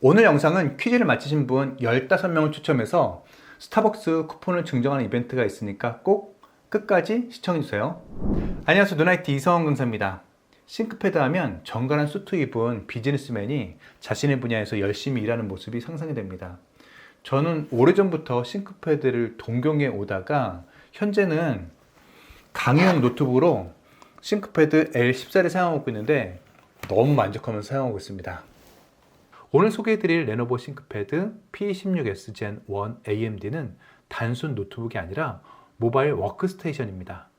오늘 영상은 퀴즈를 맞히신 분 15명을 추첨해서 스타벅스 쿠폰을 증정하는 이벤트가 있으니까 꼭 끝까지 시청해주세요. 안녕하세요. 눈IT 이성원 강사입니다. 싱크패드 하면 정갈한 수트 입은 비즈니스맨이 자신의 분야에서 열심히 일하는 모습이 상상이 됩니다. 저는 오래전부터 싱크패드를 동경해 오다가 현재는 강의용 노트북으로 싱크패드 L14를 사용하고 있는데 너무 만족하면서 사용하고 있습니다. 오늘 소개해드릴 레노버 싱크패드 P16S Gen 1 AMD는 단순 노트북이 아니라 모바일 워크스테이션입니다.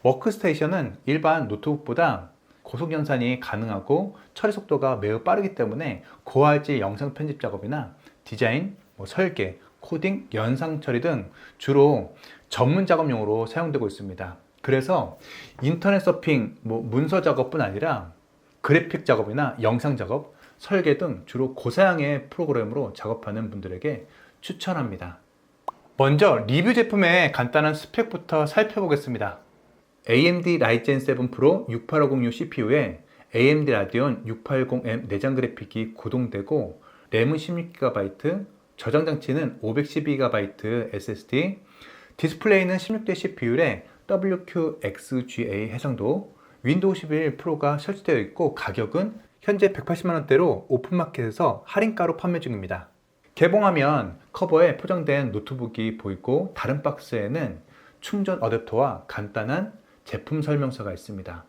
워크스테이션은 일반 노트북보다 고속 연산이 가능하고 처리 속도가 매우 빠르기 때문에 고화질 영상 편집 작업이나 디자인, 설계, 코딩, 연상 처리 등 주로 전문 작업용으로 사용되고 있습니다. 그래서 인터넷 서핑, 문서 작업뿐 아니라 그래픽 작업이나 영상 작업, 설계 등 주로 고사양의 프로그램으로 작업하는 분들에게 추천합니다. 먼저 리뷰 제품의 간단한 스펙부터 살펴보겠습니다. AMD Ryzen 7 Pro 6850U CPU에 AMD Radeon 680M 내장 그래픽이 구동되고 램은 16GB, 저장 장치는 512GB SSD, 디스플레이는 16대 CPU에 WQXGA 해상도, 윈도우 11 프로가 설치되어 있고 가격은 현재 180만원대로 오픈마켓에서 할인가로 판매 중입니다. 개봉하면 커버에 포장된 노트북이 보이고 다른 박스에는 충전 어댑터와 간단한 제품 설명서가 있습니다.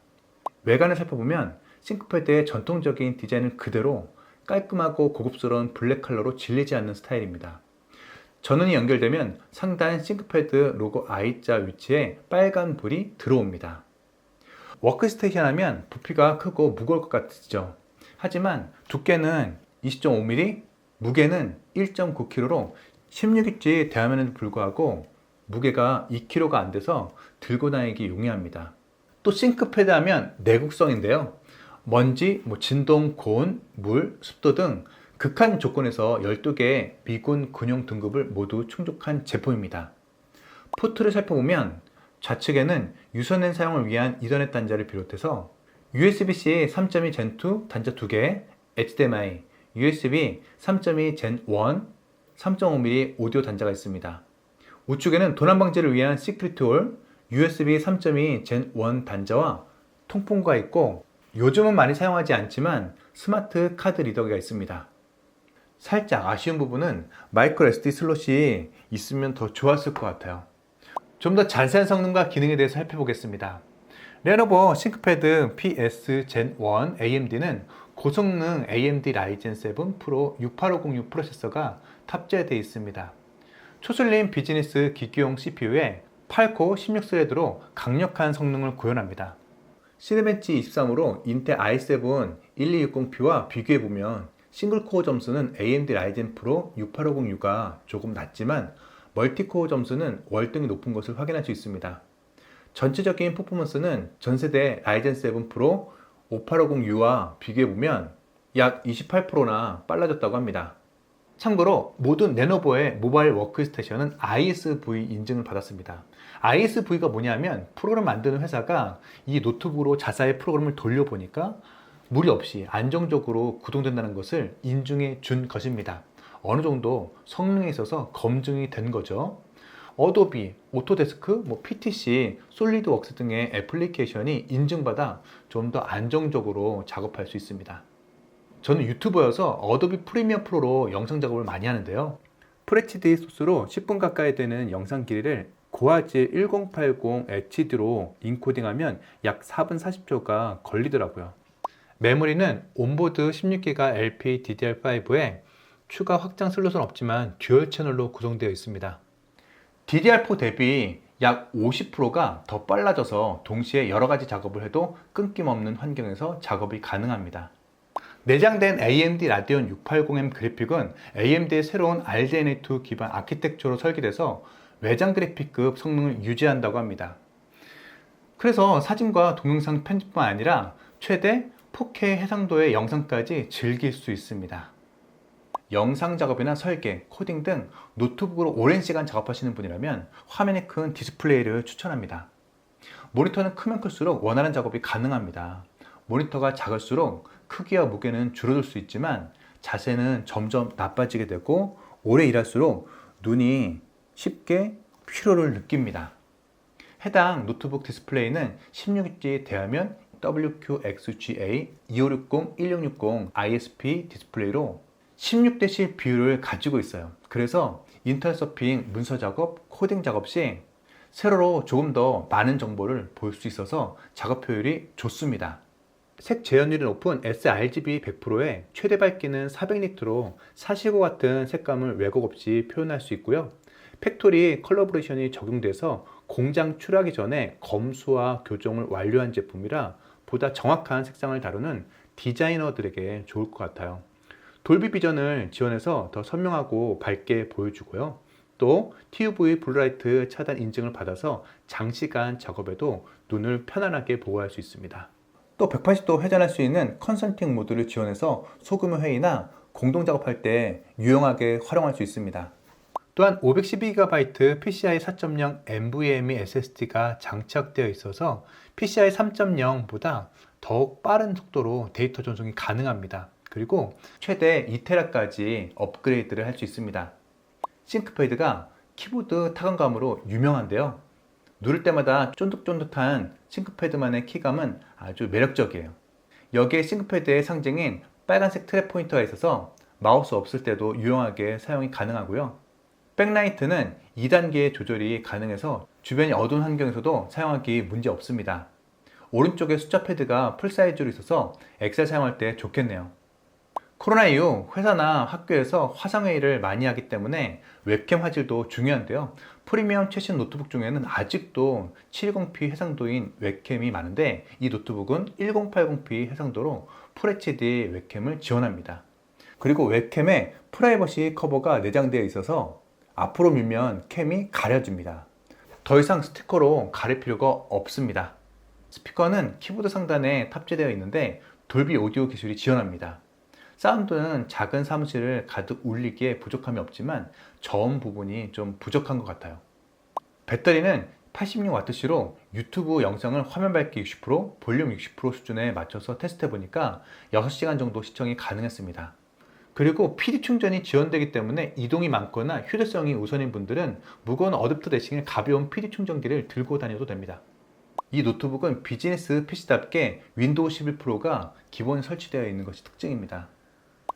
외관을 살펴보면 싱크패드의 전통적인 디자인을 그대로 깔끔하고 고급스러운 블랙 컬러로 질리지 않는 스타일입니다. 전원이 연결되면 상단 싱크패드 로고 I자 위치에 빨간 불이 들어옵니다. 워크스테이션 하면 부피가 크고 무거울 것 같죠. 하지만 두께는 20.5mm, 무게는 1.9kg로 16인치 대화면에도 불구하고 무게가 2kg가 안 돼서 들고 다니기 용이합니다. 또 싱크패드 하면 내구성인데요. 먼지, 진동, 고온, 물, 습도 등 극한 조건에서 12개의 미군 군용 등급을 모두 충족한 제품입니다. 포트를 살펴보면 좌측에는 유선랜 사용을 위한 이더넷 단자를 비롯해서 USB-C 3.2 Gen 2 단자 2개, HDMI, USB 3.2 Gen 1, 3.5mm 오디오 단자가 있습니다. 우측에는 도난 방지를 위한 시크릿 홀, USB 3.2 Gen 1 단자와 통풍구가 있고 요즘은 많이 사용하지 않지만 스마트 카드 리더기가 있습니다. 살짝 아쉬운 부분은 마이크로 SD 슬롯이 있으면 더 좋았을 것 같아요. 좀 더 자세한 성능과 기능에 대해서 살펴보겠습니다. 레노버 싱크패드 PS Gen 1 AMD는 고성능 AMD Ryzen 7 Pro 6850U 프로세서가 탑재되어 있습니다. 초슬림 비즈니스 기기용 CPU에 8코어 16스레드로 강력한 성능을 구현합니다. 시네벤치 23으로 인텔 i7 1260P와 비교해보면 싱글코어 점수는 AMD Ryzen Pro 6850U가 조금 낮지만 멀티코어 점수는 월등히 높은 것을 확인할 수 있습니다. 전체적인 퍼포먼스는 전세대 Ryzen 7 Pro 5850U와 비교해보면 약 28%나 빨라졌다고 합니다. 참고로 모든 레노버의 모바일 워크스테이션은 ISV 인증을 받았습니다. ISV가 뭐냐면 프로그램 만드는 회사가 이 노트북으로 자사의 프로그램을 돌려보니까 무리 없이 안정적으로 구동된다는 것을 인증해 준 것입니다. 어느 정도 성능에 있어서 검증이 된 거죠. 어도비, 오토데스크, PTC, 솔리드웍스 등의 애플리케이션이 인증받아 좀 더 안정적으로 작업할 수 있습니다. 저는 유튜버여서 어도비 프리미어 프로로 영상 작업을 많이 하는데요. FHD 소스로 10분 가까이 되는 영상 길이를 고화질 1080 HD로 인코딩하면 약 4분 40초가 걸리더라고요. 메모리는 온보드 16기가 LPDDR5에 추가 확장 슬롯은 없지만 듀얼 채널로 구성되어 있습니다. DDR4 대비 약 50%가 더 빨라져서 동시에 여러가지 작업을 해도 끊김없는 환경에서 작업이 가능합니다. 내장된 AMD Radeon 680M 그래픽은 AMD의 새로운 RDNA2 기반 아키텍처로 설계돼서 외장 그래픽급 성능을 유지한다고 합니다. 그래서 사진과 동영상 편집뿐 아니라 최대 4K 해상도의 영상까지 즐길 수 있습니다. 영상 작업이나 설계, 코딩 등 노트북으로 오랜 시간 작업하시는 분이라면 화면이 큰 디스플레이를 추천합니다. 모니터는 크면 클수록 원하는 작업이 가능합니다. 모니터가 작을수록 크기와 무게는 줄어들 수 있지만 자세는 점점 나빠지게 되고 오래 일할수록 눈이 쉽게 피로를 느낍니다. 해당 노트북 디스플레이는 16인치 대화면 WQXGA 2560-1660 ISP 디스플레이로 16대7 비율을 가지고 있어요. 그래서 인터넷 서핑, 문서 작업, 코딩 작업 시 세로로 조금 더 많은 정보를 볼 수 있어서 작업 효율이 좋습니다. 색 재현율이 높은 sRGB 100%에 최대 밝기는 400니트로 사실과 같은 색감을 왜곡 없이 표현할 수 있고요. 팩토리 컬러브레이션이 적용돼서 공장 출하기 전에 검수와 교정을 완료한 제품이라 보다 정확한 색상을 다루는 디자이너들에게 좋을 것 같아요. 돌비 비전을 지원해서 더 선명하고 밝게 보여주고요. 또 TUV 블루라이트 차단 인증을 받아서 장시간 작업에도 눈을 편안하게 보호할 수 있습니다. 또 180도 회전할 수 있는 컨설팅 모드를 지원해서 소규모 회의나 공동 작업할 때 유용하게 활용할 수 있습니다. 또한 512GB PCI 4.0 NVMe SSD가 장착되어 있어서 PCI 3.0보다 더욱 빠른 속도로 데이터 전송이 가능합니다. 그리고 최대 2TB까지 업그레이드를 할 수 있습니다. 싱크패드가 키보드 타건감으로 유명한데요. 누를 때마다 쫀득쫀득한 싱크패드만의 키감은 아주 매력적이에요. 여기에 싱크패드의 상징인 빨간색 트랩 포인터가 있어서 마우스 없을 때도 유용하게 사용이 가능하고요. 백라이트는 2단계 조절이 가능해서 주변이 어두운 환경에서도 사용하기 문제 없습니다. 오른쪽에 숫자 패드가 풀사이즈로 있어서 엑셀 사용할 때 좋겠네요. 코로나 이후 회사나 학교에서 화상회의를 많이 하기 때문에 웹캠 화질도 중요한데요. 프리미엄 최신 노트북 중에는 아직도 720p 해상도인 웹캠이 많은데 이 노트북은 1080p 해상도로 FHD 웹캠을 지원합니다. 그리고 웹캠에 프라이버시 커버가 내장되어 있어서 앞으로 밀면 캠이 가려집니다. 더 이상 스티커로 가릴 필요가 없습니다. 스피커는 키보드 상단에 탑재되어 있는데 돌비 오디오 기술이 지원합니다. 사운드는 작은 사무실을 가득 울리기에 부족함이 없지만 저음 부분이 좀 부족한 것 같아요. 배터리는 86Wc로 유튜브 영상을 화면 밝기 60%, 볼륨 60% 수준에 맞춰서 테스트해보니까 6시간 정도 시청이 가능했습니다. 그리고 PD 충전이 지원되기 때문에 이동이 많거나 휴대성이 우선인 분들은 무거운 어댑터 대신에 가벼운 PD 충전기를 들고 다녀도 됩니다. 이 노트북은 비즈니스 PC답게 윈도우 11 프로가 기본 설치되어 있는 것이 특징입니다.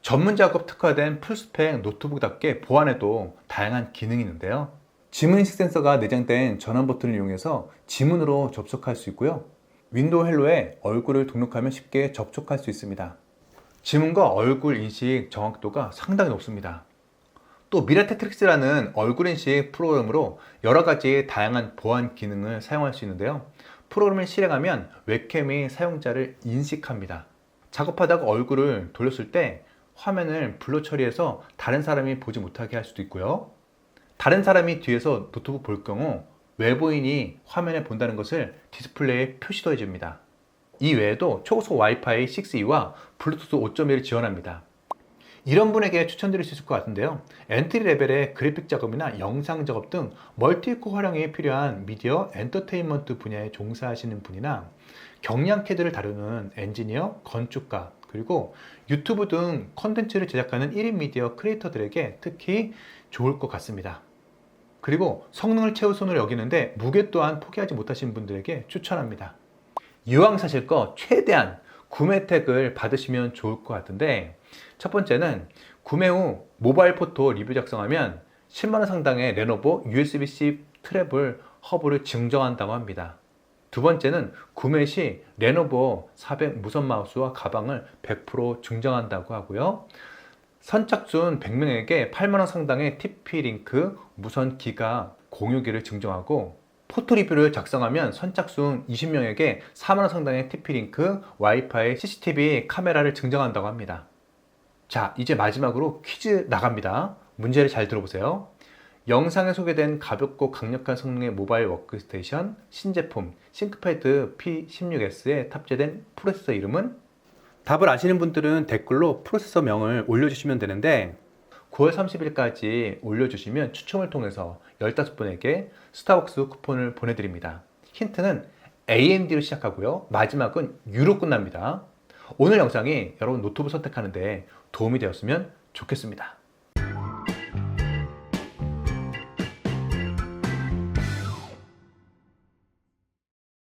전문 작업 특화된 풀스펙 노트북답게 보안에도 다양한 기능이 있는데요. 지문인식 센서가 내장된 전원 버튼을 이용해서 지문으로 접속할 수 있고요. 윈도우 헬로에 얼굴을 등록하면 쉽게 접촉할 수 있습니다. 지문과 얼굴 인식 정확도가 상당히 높습니다. 또 미라테트릭스라는 얼굴 인식 프로그램으로 여러 가지 다양한 보안 기능을 사용할 수 있는데요. 프로그램을 실행하면 웹캠이 사용자를 인식합니다. 작업하다가 얼굴을 돌렸을 때 화면을 블러 처리해서 다른 사람이 보지 못하게 할 수도 있고요. 다른 사람이 뒤에서 노트북 볼 경우 외부인이 화면에 본다는 것을 디스플레이에 표시도 해줍니다. 이 외에도 초고속 와이파이 6E와 블루투스 5.1을 지원합니다. 이런 분에게 추천드릴 수 있을 것 같은데요. 엔트리 레벨의 그래픽 작업이나 영상 작업 등 멀티코어 활용이 필요한 미디어 엔터테인먼트 분야에 종사하시는 분이나 경량 캐드를 다루는 엔지니어, 건축가, 그리고 유튜브 등 콘텐츠를 제작하는 1인 미디어 크리에이터들에게 특히 좋을 것 같습니다. 그리고 성능을 최우선으로 여기는데 무게 또한 포기하지 못하신 분들에게 추천합니다. 이왕 사실 거 최대한 구매 혜택을 받으시면 좋을 것 같은데, 첫 번째는 구매 후 모바일 포토 리뷰 작성하면 10만원 상당의 레노버 USB-C 트래블 허브를 증정한다고 합니다. 두 번째는 구매 시 레노버 400 무선 마우스와 가방을 100% 증정한다고 하고요. 선착순 100명에게 8만원 상당의 TP-링크 무선 기가 공유기를 증정하고, 포토 리뷰를 작성하면 선착순 20명에게 4만원 상당의 TP-링크 와이파이 CCTV 카메라를 증정한다고 합니다. 자, 이제 마지막으로 퀴즈 나갑니다. 문제를 잘 들어보세요. 영상에 소개된 가볍고 강력한 성능의 모바일 워크스테이션 신제품 싱크패드 P16S에 탑재된 프로세서 이름은? 답을 아시는 분들은 댓글로 프로세서 명을 올려주시면 되는데, 9월 30일까지 올려주시면 추첨을 통해서 15분에게 스타벅스 쿠폰을 보내드립니다. 힌트는 AMD로 시작하고요. 마지막은 U로 끝납니다. 오늘 영상이 여러분 노트북 선택하는데 도움이 되었으면 좋겠습니다.